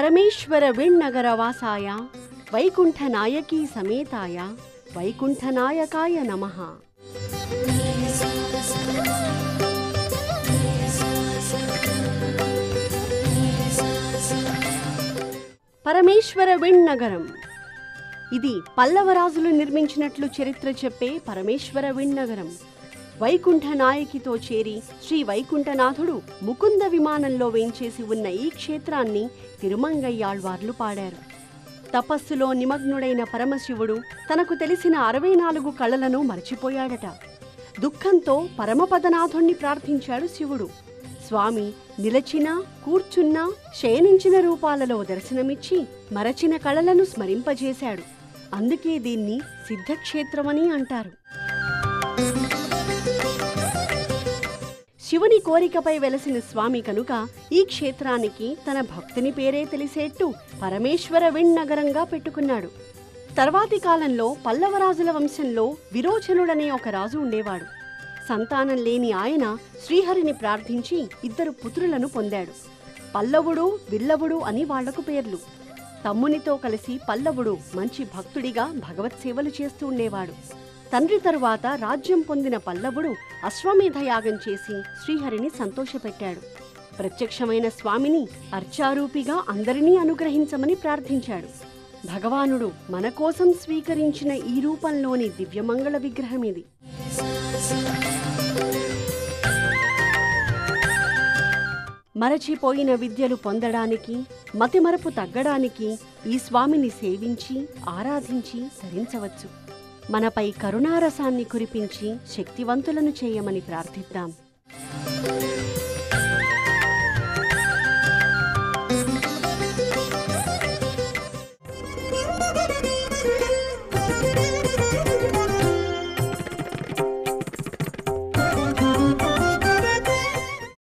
పరమేశ్వర విణ్ణగరవాసాయ వైకుంఠనాయకీ సమేతాయ వైకుంఠనాయకాయ నమః. పరమేశ్వర విణ్ణగరం ఇది పల్లవరాజులు నిర్మించినట్లు చరిత్ర చెప్పే పరమేశ్వర విణ్ణగరం. వైకుంఠ నాయకితో చేరి శ్రీ వైకుంఠనాథుడు ముకుంద విమానంలో వేంచేసి ఉన్న ఈ క్షేత్రాన్ని తిరుమంగయ్యాళ్వార్లు పాడారు. తపస్సులో నిమగ్నుడైన పరమశివుడు తనకు తెలిసిన 64 కళలను మరచిపోయాడట. దుఃఖంతో పరమపదనాథుణ్ణి ప్రార్థించాడు శివుడు. స్వామి నిలచిన, కూర్చున్న, శయనించిన రూపాలలో దర్శనమిచ్చి మరచిన కళలను స్మరింపజేశాడు. అందుకే దీన్ని సిద్ధక్షేత్రమని అంటారు. శివుని కోరికపై వెలసిన స్వామి కనుక ఈ క్షేత్రానికి తన భక్తుని పేరే తెలిసేట్టు పరమేశ్వర విణ్ణగరంగా పెట్టుకున్నాడు. తర్వాతి కాలంలో పల్లవరాజుల వంశంలో విరోచనుడనే ఒక రాజు ఉండేవాడు. సంతానం లేని ఆయన శ్రీహరిని ప్రార్థించి 2 పుత్రులను పొందాడు. పల్లవుడు, విల్లవుడు అని వాళ్లకు పేర్లు. తమ్మునితో కలిసి పల్లవుడు మంచి భక్తుడిగా భగవత్ సేవలు చేస్తూ ఉండేవాడు. తండ్రి తరువాత రాజ్యం పొందిన పల్లవుడు అశ్వమేధ యాగం చేసి శ్రీహరిని సంతోషపెట్టాడు. ప్రత్యక్షమైన స్వామిని అర్చారూపిగా అందరినీ అనుగ్రహించమని ప్రార్థించాడు. భగవానుడు మన కోసం స్వీకరించిన ఈ రూపంలోని దివ్యమంగళ విగ్రహమిది. మరచిపోయిన విద్యలు పొందడానికి, మతిమరపు తగ్గడానికి ఈ స్వామిని సేవించి, ఆరాధించి ధరించవచ్చు. మనపై కరుణారసాన్ని కురిపించి శక్తివంతులను చేయమని ప్రార్థిద్దాం.